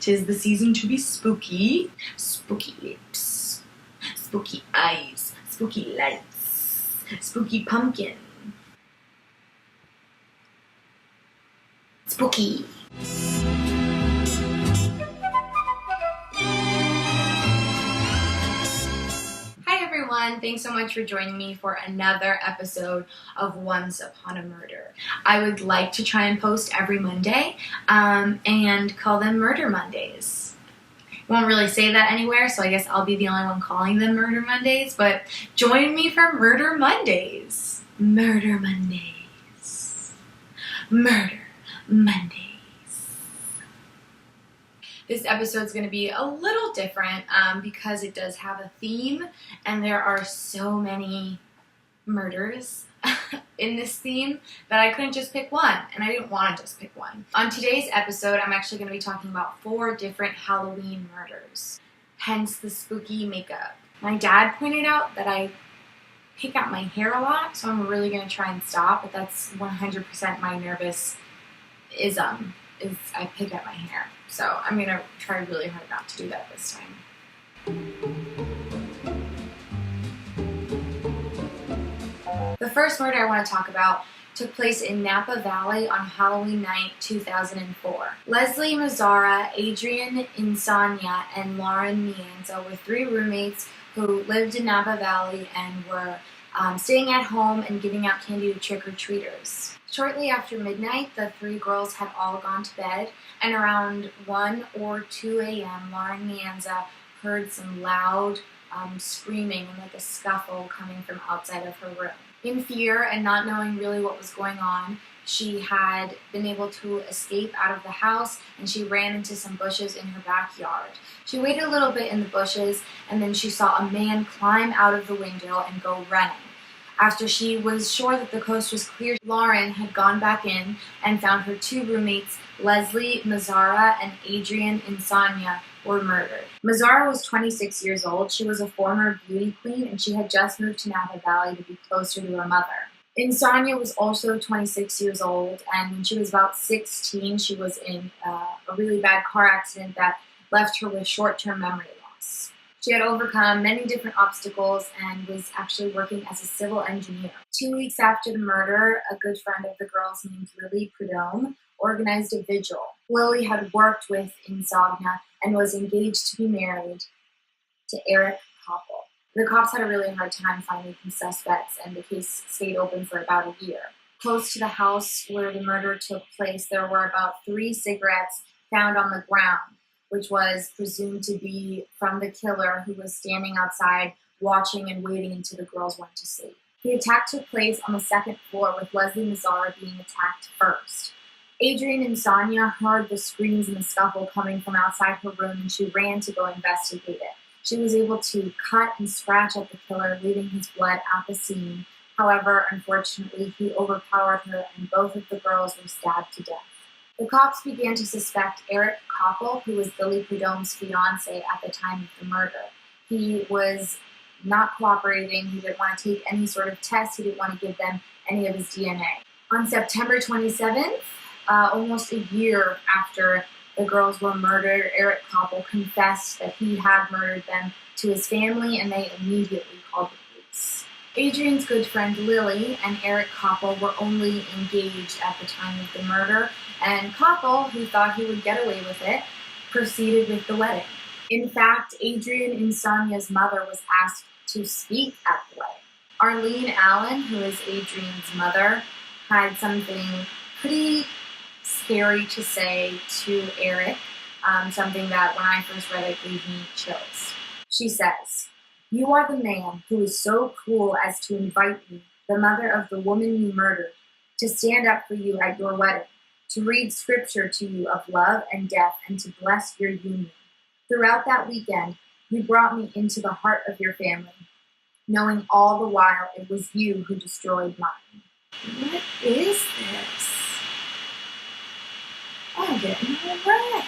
'Tis the season to be spooky. Spooky lips, spooky eyes, spooky lights, spooky pumpkin. Spooky. Hi everyone, thanks so much for joining me for another episode of Once Upon a Murder. I would like to try and post every Monday and call them Murder Mondays. Won't really say that anywhere, so I guess I'll be the only one calling them Murder Mondays, but join me for Murder Mondays. Murder Mondays. Murder Mondays. This episode is going to be a little different because it does have a theme, and there are so many murders in this theme that I couldn't just pick one, and I didn't want to just pick one. On today's episode, I'm actually going to be talking about 4 different Halloween murders, hence the spooky makeup. My dad pointed out that I pick out my hair a lot, so I'm really going to try and stop, but that's 100% my nervous-ism, is I pick at my hair. So I'm going to try really hard not to do that this time. The first murder I want to talk about took place in Napa Valley on Halloween night 2004. Leslie Mazzara, Adrian Insania, and Lauren Mianza were 3 roommates who lived in Napa Valley and were staying at home and giving out candy to trick-or-treaters. Shortly after midnight, the 3 girls had all gone to bed, and around 1 or 2 a.m., Lauren Mianza heard some loud screaming and like a scuffle coming from outside of her room. In fear and not knowing really what was going on, she had been able to escape out of the house, and she ran into some bushes in her backyard. She waited a little bit in the bushes, and then she saw a man climb out of the window and go running. After she was sure that the coast was clear, Lauren had gone back in and found her 2 roommates, Leslie Mazzara and Adrian Insania, were murdered. Mazzara was 26 years old. She was a former beauty queen, and she had just moved to Napa Valley to be closer to her mother. Insania was also 26 years old, and when she was about 16, she was in a really bad car accident that left her with short-term memory loss. She had overcome many different obstacles and was actually working as a civil engineer. 2 weeks after the murder, a good friend of the girls named Lily Prudhomme organized a vigil. Lily had worked with Insania and was engaged to be married to Eric Koppel. The cops had a really hard time finding some suspects, and the case stayed open for about a year. Close to the house where the murder took place, there were about 3 cigarettes found on the ground, which was presumed to be from the killer, who was standing outside watching and waiting until the girls went to sleep. The attack took place on the 2nd floor, with Leslie Mazzara being attacked first. Adrian Insania heard the screams and the scuffle coming from outside her room, and she ran to go investigate it. She was able to cut and scratch at the killer, leaving his blood at the scene. However, unfortunately, he overpowered her, and both of the girls were stabbed to death. The cops began to suspect Eric Koppel, who was Lily Prudhomme's fiancé at the time of the murder. He was not cooperating. He didn't want to take any sort of test. He didn't want to give them any of his DNA. On September 27th, almost a year after the girls were murdered, Eric Koppel confessed that he had murdered them to his family, and they immediately called the police. Adrian's good friend Lily and Eric Koppel were only engaged at the time of the murder, and Koppel, who thought he would get away with it, proceeded with the wedding. In fact, Adrian Insania's mother was asked to speak at the wedding. Arlene Allen, who is Adrian's mother, had something pretty scary to say to Eric, something that when I first read it gave me chills. She says, "You are the man who is so cruel as to invite me, the mother of the woman you murdered, to stand up for you at your wedding, to read scripture to you of love and death, and to bless your union. Throughout that weekend, you brought me into the heart of your family, knowing all the while it was you who destroyed mine." What is this? I'm getting red.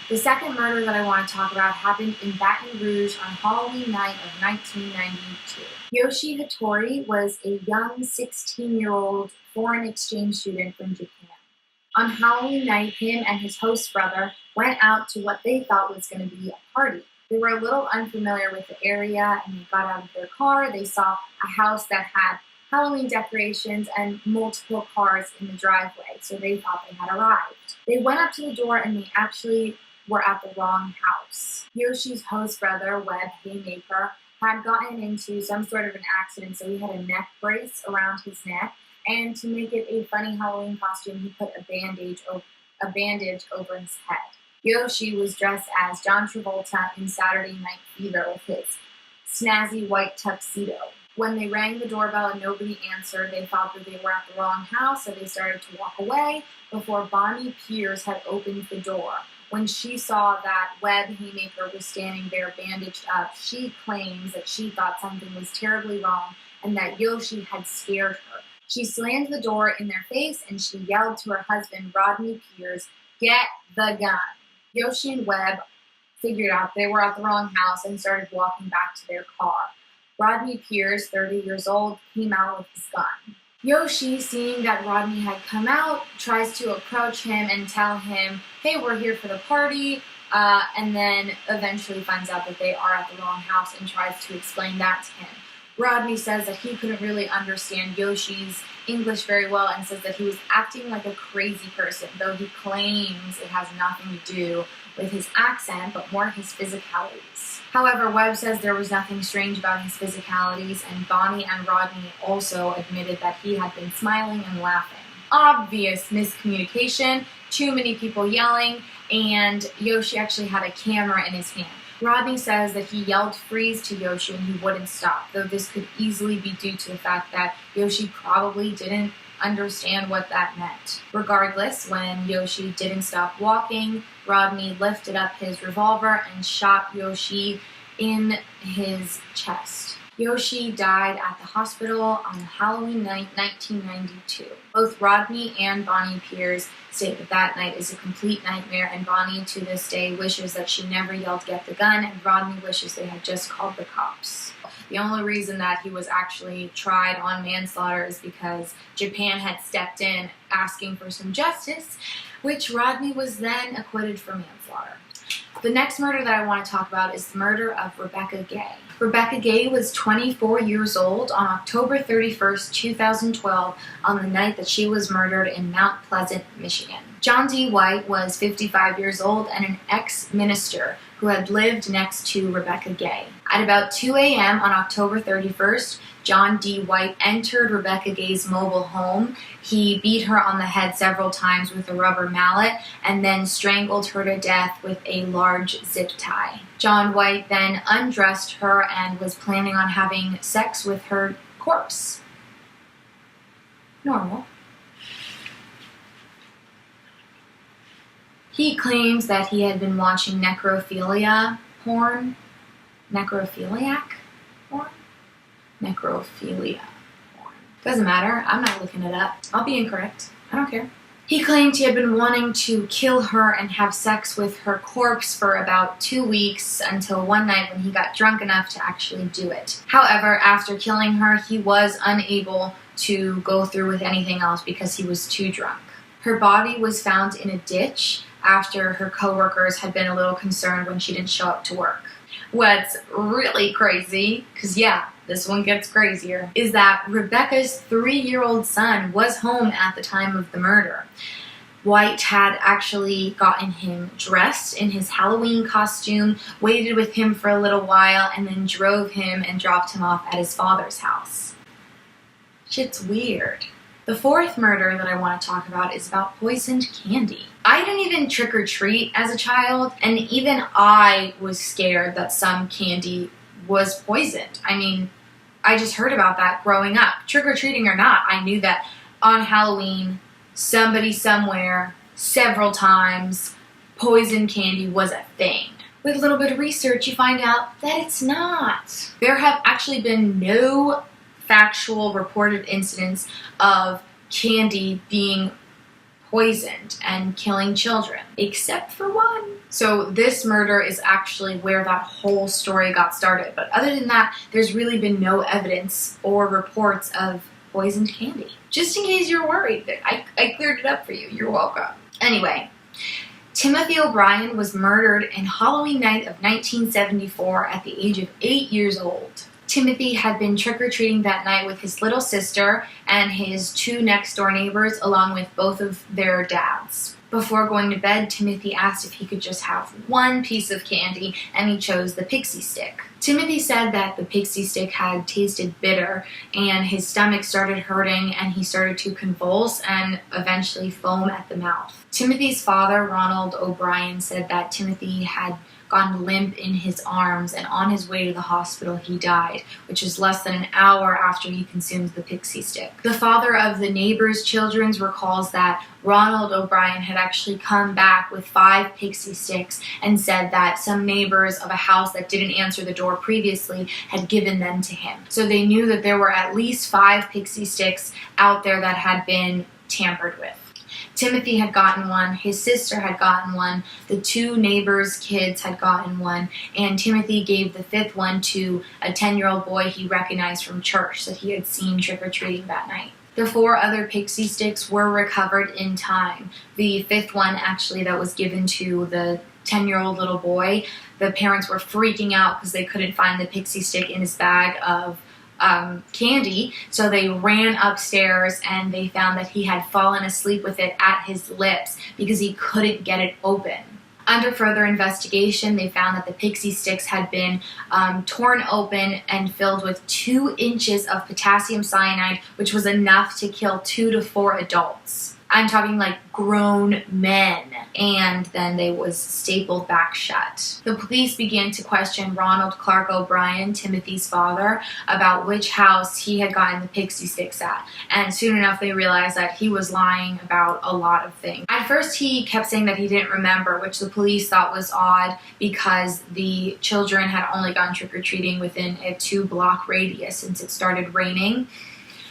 The second murder that I want to talk about happened in Baton Rouge on Halloween night of 1992. Yoshi Hattori was a young 16-year-old foreign exchange student from Japan. On Halloween night, him and his host brother went out to what they thought was going to be a party. They were a little unfamiliar with the area, and they got out of their car. They saw a house that had Halloween decorations and multiple cars in the driveway, so they thought they had arrived. They went up to the door, and they actually were at the wrong house. Yoshi's host brother, Webb Haymaker, had gotten into some sort of an accident, so he had a neck brace around his neck, and to make it a funny Halloween costume, he put a bandage over his head. Yoshi was dressed as John Travolta in Saturday Night Fever with his snazzy white tuxedo. When they rang the doorbell and nobody answered, they thought that they were at the wrong house, so they started to walk away before Bonnie Pierce had opened the door. When she saw that Webb Haymaker was standing there bandaged up, she claims that she thought something was terribly wrong and that Yoshi had scared her. She slammed the door in their face and she yelled to her husband, Rodney Pierce, "Get the gun." Yoshi and Webb figured out they were at the wrong house and started walking back to their car. Rodney Pierce, 30 years old, came out with his gun. Yoshi, seeing that Rodney had come out, tries to approach him and tell him, "Hey, we're here for the party," and then eventually finds out that they are at the wrong house and tries to explain that to him. Rodney says that he couldn't really understand Yoshi's English very well and says that he was acting like a crazy person, though he claims it has nothing to do with his accent, but more his physicalities. However, Webb says there was nothing strange about his physicalities, and Bonnie and Rodney also admitted that he had been smiling and laughing. Obvious miscommunication, too many people yelling, and Yoshi actually had a camera in his hand. Rodney says that he yelled freeze to Yoshi and he wouldn't stop, though this could easily be due to the fact that Yoshi probably didn't understand what that meant. Regardless, when Yoshi didn't stop walking, Rodney lifted up his revolver and shot Yoshi in his chest. Yoshi died at the hospital on Halloween night 1992. Both Rodney and Bonnie Pierce state that that night is a complete nightmare, and Bonnie to this day wishes that she never yelled "get the gun," and Rodney wishes they had just called the cops. The only reason that he was actually tried on manslaughter is because Japan had stepped in asking for some justice, which Rodney was then acquitted for manslaughter. The next murder that I want to talk about is the murder of Rebecca Gay. Rebecca Gay was 24 years old on October 31st, 2012, on the night that she was murdered in Mount Pleasant, Michigan. John D. White was 55 years old and an ex-minister who had lived next to Rebecca Gay. At about 2 a.m. on October 31st, John D. White entered Rebecca Gay's mobile home. He beat her on the head several times with a rubber mallet and then strangled her to death with a large zip tie. John White then undressed her and was planning on having sex with her corpse. Normal. He claims that he had been watching necrophilia porn. Necrophiliac porn? Necrophilia porn. Doesn't matter. I'm not looking it up. I'll be incorrect. I don't care. He claimed he had been wanting to kill her and have sex with her corpse for about 2 weeks until one night when he got drunk enough to actually do it. However, after killing her, he was unable to go through with anything else because he was too drunk. Her body was found in a ditch after her coworkers had been a little concerned when she didn't show up to work. What's really crazy, because yeah, this one gets crazier, is that Rebecca's 3-year-old son was home at the time of the murder. White had actually gotten him dressed in his Halloween costume, waited with him for a little while, and then drove him and dropped him off at his father's house. Shit's weird. The fourth murder that I want to talk about is about poisoned candy. I didn't even trick-or-treat as a child, and even I was scared that some candy was poisoned. I mean, I just heard about that growing up. Trick-or-treating or not, I knew that on Halloween, somebody somewhere, several times, poison candy was a thing. With a little bit of research, you find out that it's not. There have actually been no factual reported incidents of candy being poisoned and killing children, except for one. So this murder is actually where that whole story got started. But other than that, there's really been no evidence or reports of poisoned candy. Just in case you're worried, I cleared it up for you. You're welcome. Anyway, Timothy O'Brien was murdered in Halloween night of 1974 at the age of 8 years old. Timothy had been trick-or-treating that night with his little sister and his 2 next-door neighbors, along with both of their dads. Before going to bed, Timothy asked if he could just have one piece of candy, and he chose the pixie stick. Timothy said that the pixie stick had tasted bitter, and his stomach started hurting, and he started to convulse and eventually foam at the mouth. Timothy's father, Ronald O'Brien, said that Timothy had gone limp in his arms, and on his way to the hospital he died, which is less than an hour after he consumed the pixie stick. The father of the neighbor's children recalls that Ronald O'Brien had actually come back with 5 pixie sticks and said that some neighbors of a house that didn't answer the door previously had given them to him. So they knew that there were at least 5 pixie sticks out there that had been tampered with. Timothy had gotten one, his sister had gotten one, the 2 neighbors' kids had gotten one, and Timothy gave the 5th one to a 10-year-old boy he recognized from church that he had seen trick-or-treating that night. The 4 other pixie sticks were recovered in time. The 5th one, actually, that was given to the 10-year-old little boy, the parents were freaking out because they couldn't find the pixie stick in his bag of candy, so they ran upstairs and they found that he had fallen asleep with it at his lips because he couldn't get it open. Under further investigation, they found that the pixie sticks had been torn open and filled with 2 inches of potassium cyanide, which was enough to kill 2 to 4 adults. I'm talking like grown men. And then they was stapled back shut. The police began to question Ronald Clark O'Brien, Timothy's father, about which house he had gotten the pixie sticks at. And soon enough they realized that he was lying about a lot of things. At first he kept saying that he didn't remember, which the police thought was odd because the children had only gone trick-or-treating within a 2-block radius since it started raining.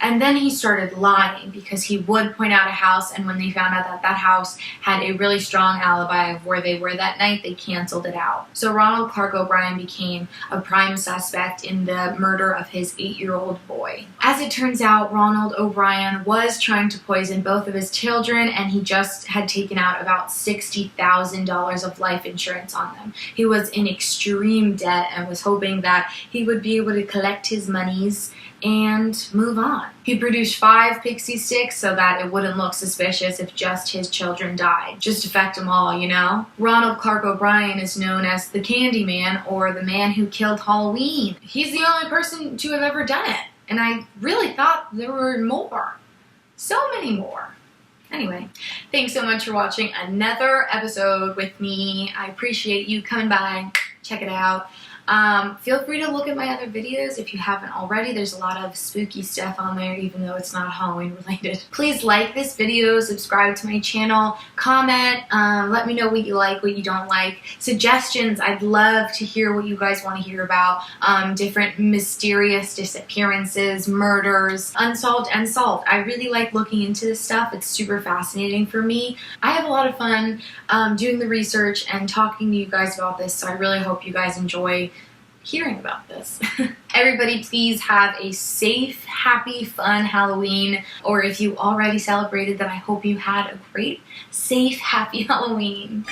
And then he started lying because he would point out a house, and when they found out that that house had a really strong alibi of where they were that night, they canceled it out. So Ronald Clark O'Brien became a prime suspect in the murder of his 8-year-old boy. As it turns out, Ronald O'Brien was trying to poison both of his children, and he just had taken out about $60,000 of life insurance on them. He was in extreme debt and was hoping that he would be able to collect his monies and move on. He produced 5 pixie sticks so that it wouldn't look suspicious if just his children died. Just to affect them all, you know? Ronald Clark O'Brien is known as the Candy Man, or the man who killed Halloween. He's the only person to have ever done it, and I really thought there were more. So many more. Anyway, thanks so much for watching another episode with me. I appreciate you coming by. Check it out. Feel free to look at my other videos if you haven't already. There's a lot of spooky stuff on there, even though it's not Halloween related. Please like this video, subscribe to my channel, comment, let me know what you like, what you don't like. Suggestions, I'd love to hear what you guys want to hear about. Different mysterious disappearances, murders, unsolved and solved. I really like looking into this stuff. It's super fascinating for me. I have a lot of fun doing the research and talking to you guys about this, so I really hope you guys enjoy hearing about this. Everybody, please have a safe, happy, fun Halloween. Or if you already celebrated, then I hope you had a great, safe, happy Halloween.